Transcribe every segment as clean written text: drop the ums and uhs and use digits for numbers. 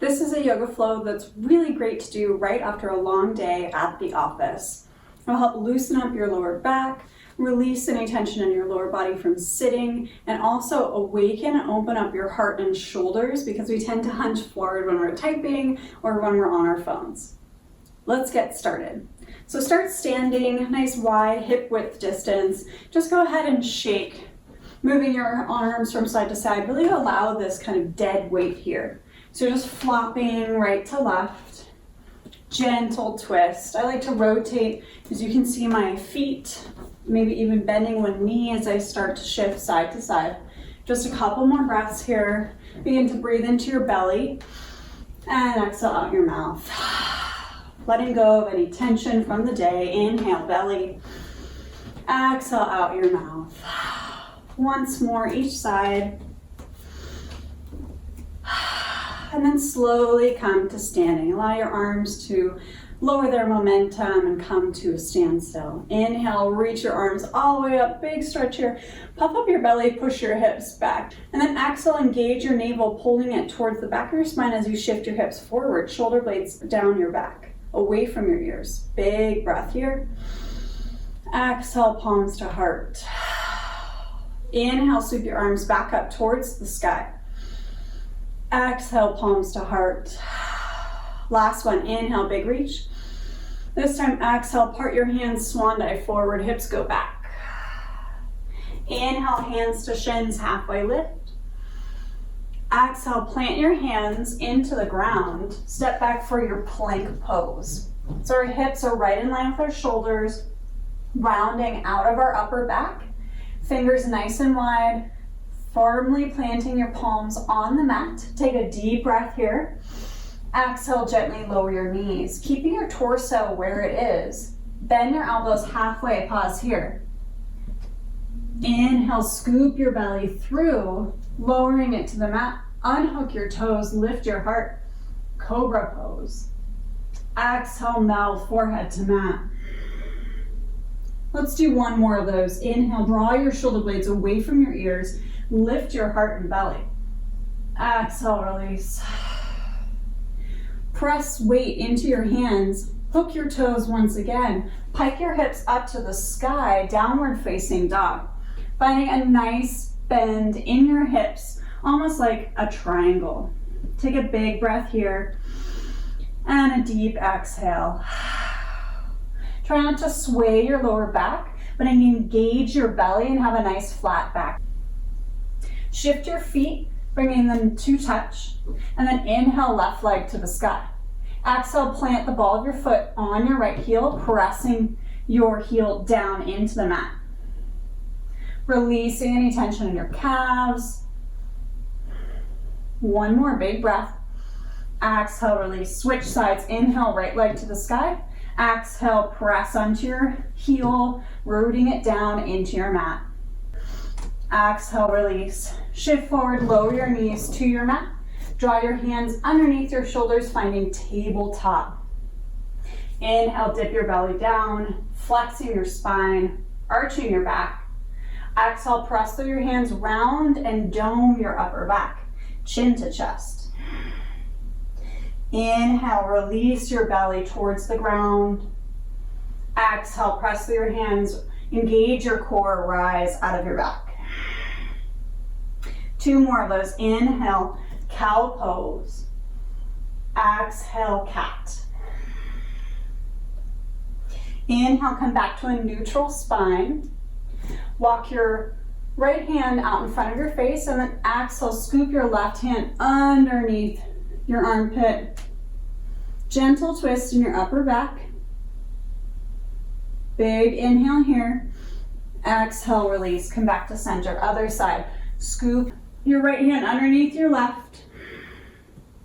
This is a yoga flow that's really great to do right after a long day at the office. It'll help loosen up your lower back, release any tension in your lower body from sitting, and also awaken and open up your heart and shoulders because we tend to hunch forward when we're typing or when we're on our phones. Let's get started. So start standing, nice wide hip width distance. Just go ahead and shake, moving your arms from side to side. Really allow this kind of dead weight here. So just flopping right to left, gentle twist. I like to rotate, as you can see my feet, maybe even bending one knee as I start to shift side to side. Just a couple more breaths here. Begin to breathe into your belly and exhale out your mouth. Letting go of any tension from the day. Inhale, belly. Exhale out your mouth. Once more, each side. And then slowly come to standing. Allow your arms to lower their momentum and come to a standstill. Inhale, reach your arms all the way up, big stretch here. Puff up your belly, push your hips back. And then exhale, engage your navel, pulling it towards the back of your spine as you shift your hips forward, shoulder blades down your back, away from your ears. Big breath here. Exhale, palms to heart. Inhale, sweep your arms back up towards the sky. Exhale, palms to heart. Last one, inhale, big reach. This time, exhale, part your hands, swan dive forward, hips go back. Inhale, hands to shins, halfway lift. Exhale, plant your hands into the ground. Step back for your plank pose. So our hips are right in line with our shoulders, rounding out of our upper back. Fingers nice and wide. Firmly planting your palms on the mat. Take a deep breath here. Exhale, gently lower your knees, keeping your torso where it is. Bend your elbows halfway, pause here. Inhale, scoop your belly through, lowering it to the mat. Unhook your toes, lift your heart. Cobra pose. Exhale, melt forehead to mat. Let's do one more of those. Inhale, draw your shoulder blades away from your ears. Lift your heart and belly. Exhale, release. Press weight into your hands. Hook your toes once again. Pike your hips up to the sky, downward facing dog. Finding a nice bend in your hips, almost like a triangle. Take a big breath here and a deep exhale. Try not to sway your lower back, but engage your belly and have a nice flat back. Shift your feet, bringing them to touch, and then inhale, left leg to the sky. Exhale, plant the ball of your foot on your right heel, pressing your heel down into the mat. Releasing any tension in your calves. One more big breath. Exhale, release. Switch sides. Inhale, right leg to the sky. Exhale, press onto your heel, rooting it down into your mat. Exhale, release. Shift forward, lower your knees to your mat. Draw your hands underneath your shoulders, finding tabletop. Inhale, dip your belly down, flexing your spine, arching your back. Exhale, press through your hands, round and dome your upper back, chin to chest. Inhale, release your belly towards the ground. Exhale, press through your hands, engage your core, rise out of your back. Two more of those. Inhale, cow pose. Exhale, cat. Inhale, come back to a neutral spine. Walk your right hand out in front of your face, and then exhale, scoop your left hand underneath your armpit. Gentle twist in your upper back. Big inhale here. Exhale, release. Come back to center. Other side. Scoop your right hand underneath your left.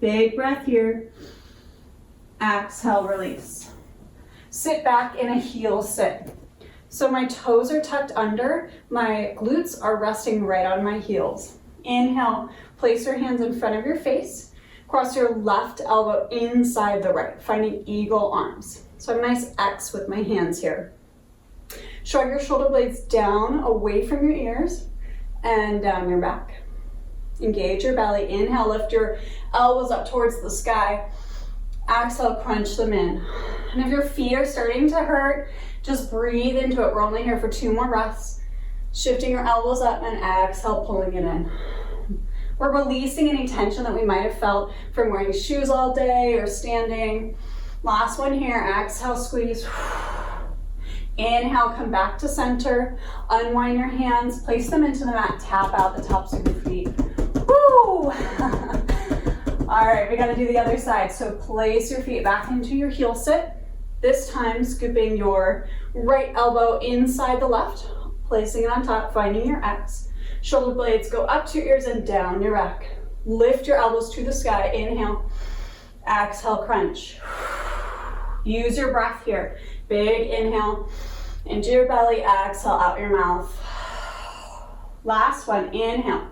Big breath here. Exhale, release. Sit back in a heel sit. So my toes are tucked under, my glutes are resting right on my heels. Inhale, place your hands in front of your face. Cross your left elbow inside the right, finding eagle arms. So a nice X with my hands here. Shrug your shoulder blades down away from your ears and down your back. Engage your belly. Inhale, lift your elbows up towards the sky. Exhale, crunch them in. And if your feet are starting to hurt, just breathe into it. We're only here for 2 more breaths. Shifting your elbows up and exhale, pulling it in. We're releasing any tension that we might have felt from wearing shoes all day or standing. Last one here. Exhale, squeeze. Inhale, come back to center. Unwind your hands, place them into the mat, tap out the tops of your feet. Woo! All right, we gotta do the other side. So place your feet back into your heel sit. This time, scooping your right elbow inside the left, placing it on top, finding your X. Shoulder blades go up to your ears and down your back. Lift your elbows to the sky. Inhale, exhale, crunch. Use your breath here. Big inhale into your belly, exhale out your mouth. Last one, inhale.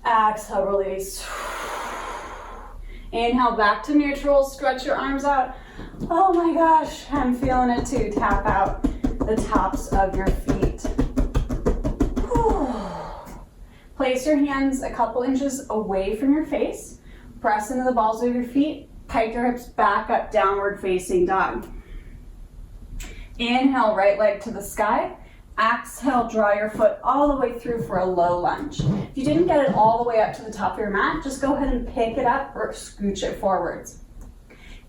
Exhale, release. Inhale, back to neutral, stretch your arms out. Oh my gosh, I'm feeling it too. Tap out the tops of your feet. Whew. Place your hands a couple inches away from your face. Press into the balls of your feet. Pike your hips back up, downward facing dog. Inhale, right leg to the sky. Exhale, draw your foot all the way through for a low lunge. If you didn't get it all the way up to the top of your mat, just go ahead and pick it up or scooch it forwards.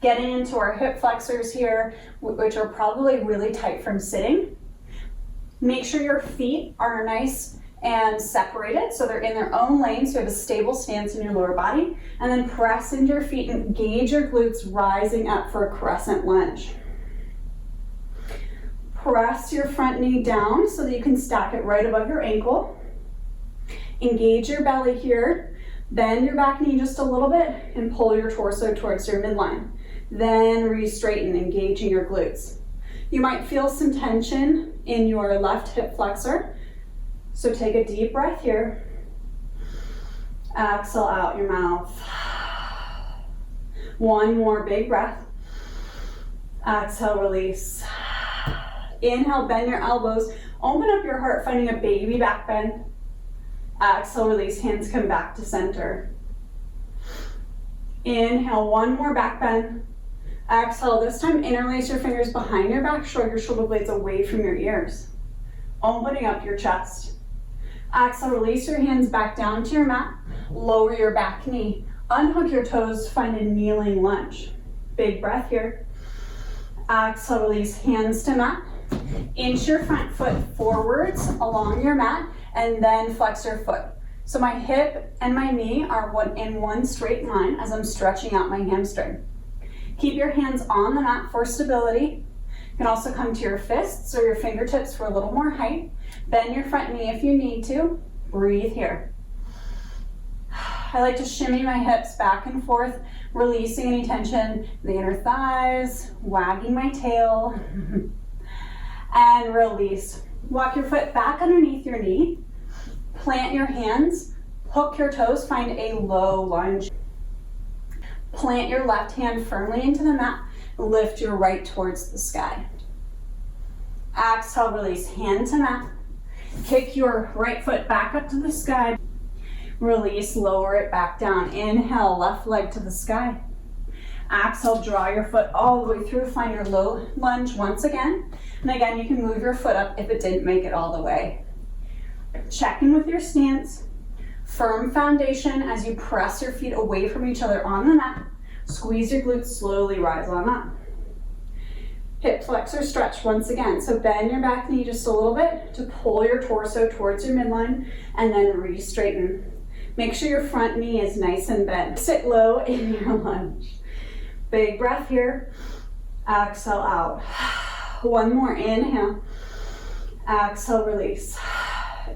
Getting into our hip flexors here, which are probably really tight from sitting. Make sure your feet are nice and separated so they're in their own lane, so you have a stable stance in your lower body. And then press into your feet and engage your glutes, rising up for a crescent lunge. Press your front knee down so that you can stack it right above your ankle. Engage your belly here. Bend your back knee just a little bit and pull your torso towards your midline. Then re-straighten, engaging your glutes. You might feel some tension in your left hip flexor. So take a deep breath here. Exhale out your mouth. One more big breath. Exhale, release. Inhale, bend your elbows. Open up your heart, finding a baby back bend. Exhale, release. Hands come back to center. Inhale, one more back bend. Exhale, this time interlace your fingers behind your back, shrug your shoulder blades away from your ears. Opening up your chest. Exhale, release your hands back down to your mat. Lower your back knee. Unhook your toes, find a kneeling lunge. Big breath here. Exhale, release, hands to mat. Inch your front foot forwards along your mat and then flex your foot. So my hip and my knee are in one straight line as I'm stretching out my hamstring. Keep your hands on the mat for stability. You can also come to your fists or your fingertips for a little more height. Bend your front knee if you need to. Breathe here. I like to shimmy my hips back and forth, releasing any tension in the inner thighs, wagging my tail, and release. Walk your foot back underneath your knee. Plant your hands, hook your toes, find a low lunge. Plant your left hand firmly into the mat, lift your right towards the sky. Exhale, release, hand to mat. Kick your right foot back up to the sky. Release, lower it back down. Inhale, left leg to the sky. Exhale, draw your foot all the way through, find your low lunge once again. And again, you can move your foot up if it didn't make it all the way. Check in with your stance. Firm foundation as you press your feet away from each other on the mat. Squeeze your glutes, slowly rise on up. Hip flexor stretch once again. So bend your back knee just a little bit to pull your torso towards your midline and then re-straighten. Make sure your front knee is nice and bent. Sit low in your lunge. Big breath here. Exhale out. One more, inhale. Exhale, release.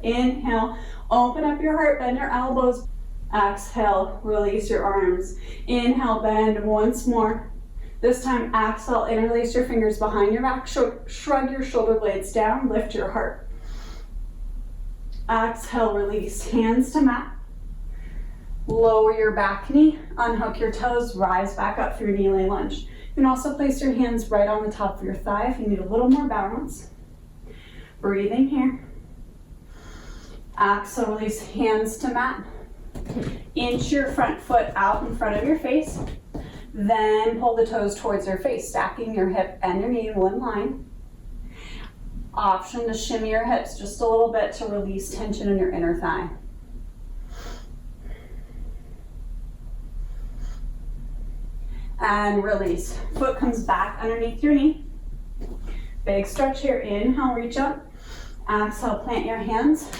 Inhale, open up your heart, bend your elbows. Exhale, release your arms. Inhale, bend once more. This time, exhale, interlace your fingers behind your back, shrug your shoulder blades down, lift your heart. Exhale, release, hands to mat. Lower your back knee, unhook your toes, rise back up for your kneeling lunge. You can also place your hands right on the top of your thigh if you need a little more balance. Breathing here. Exhale, release, hands to mat. Inch your front foot out in front of your face. Then pull the toes towards your face, stacking your hip and your knee in one line. Option to shimmy your hips just a little bit to release tension in your inner thigh. And release. Foot comes back underneath your knee. Big stretch here. Inhale, reach up. Exhale, plant your hands.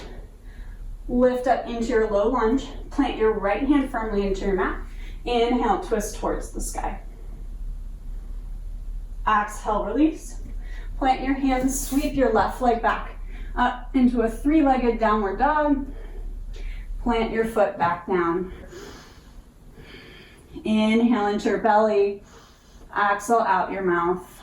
Lift up into your low lunge. Plant your right hand firmly into your mat. Inhale, twist towards the sky. Exhale, release. Plant your hands, sweep your left leg back up into a three-legged downward dog. Plant your foot back down. Inhale into your belly. Exhale out your mouth.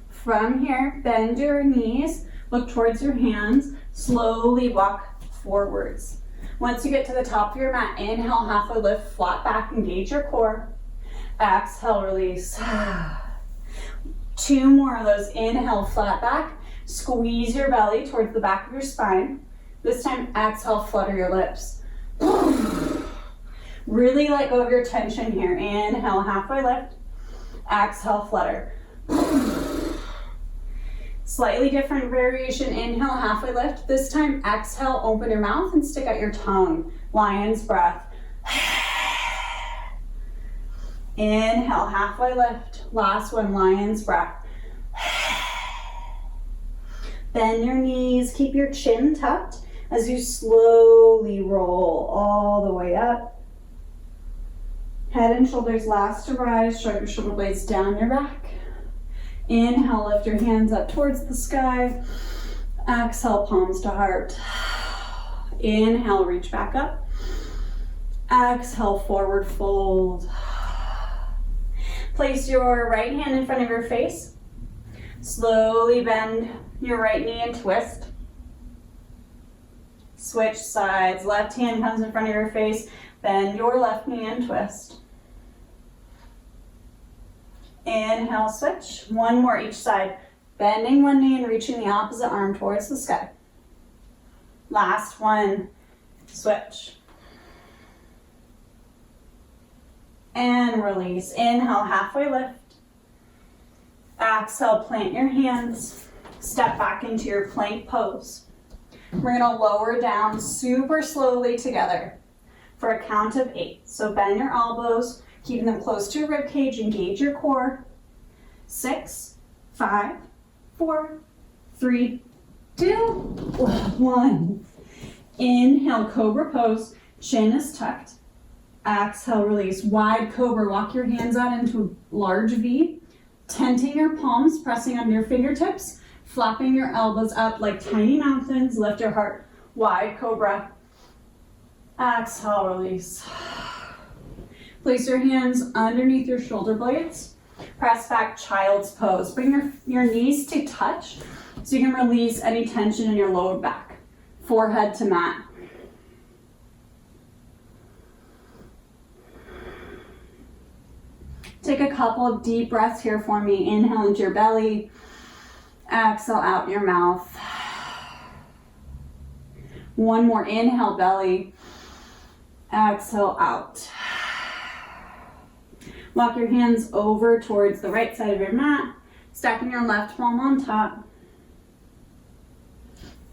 From here, bend your knees, look towards your hands, slowly walk forwards. Once you get to the top of your mat, inhale, halfway lift, flat back, engage your core. Exhale, release. 2 more of those. Inhale, flat back. Squeeze your belly towards the back of your spine. This time, exhale, flutter your lips. Really let go of your tension here. Inhale, halfway lift. Exhale, flutter. Slightly different variation. Inhale, halfway lift. This time, exhale, open your mouth and stick out your tongue. Lion's breath. Inhale, halfway lift. Last one, lion's breath. Bend your knees, keep your chin tucked as you slowly roll all the way up. Head and shoulders last to rise, shrug your shoulder blades down your back. Inhale, lift your hands up towards the sky. Exhale, palms to heart. Inhale, reach back up. Exhale, forward fold. Place your right hand in front of your face. Slowly bend your right knee and twist. Switch sides. Left hand comes in front of your face. Bend your left knee and twist. Inhale, switch. 1 more each side. Bending one knee and reaching the opposite arm towards the sky. Last one. Switch. And release. Inhale, halfway lift. Exhale, plant your hands. Step back into your plank pose. We're gonna lower down super slowly together for a count of 8. So bend your elbows, keeping them close to your rib cage, engage your core. 6, 5, 4, 3, 2, 1. Inhale, cobra pose, chin is tucked. Exhale, release, wide cobra. Walk your hands out into a large V, tenting your palms, pressing under your fingertips, flapping your elbows up like tiny mountains. Lift your heart, wide cobra. Exhale, release. Place your hands underneath your shoulder blades. Press back, child's pose. Bring your knees to touch so you can release any tension in your lower back. Forehead to mat. Take a couple of deep breaths here for me. Inhale into your belly. Exhale out your mouth. 1 more. Inhale, belly. Exhale out. Walk your hands over towards the right side of your mat, stacking your left palm on top.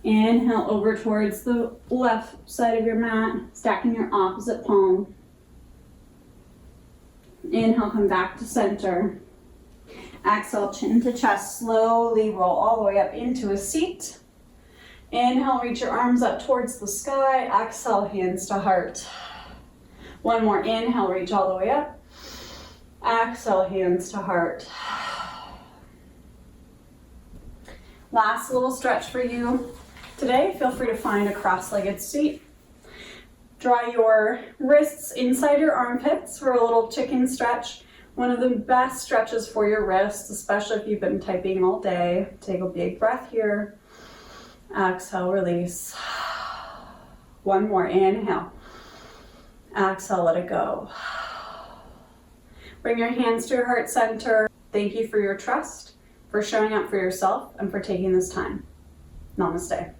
Inhale over towards the left side of your mat, stacking your opposite palm. Inhale, come back to center. Exhale, chin to chest, slowly roll all the way up into a seat. Inhale, reach your arms up towards the sky. Exhale, hands to heart. 1 more. Inhale, reach all the way up. Exhale, hands to heart. Last little stretch for you today. Feel free to find a cross-legged seat. Draw your wrists inside your armpits for a little chicken stretch. One of the best stretches for your wrists, especially if you've been typing all day. Take a big breath here. Exhale, release. 1 more. Inhale. Exhale, let it go. Bring your hands to your heart center. Thank you for your trust, for showing up for yourself, and for taking this time. Namaste.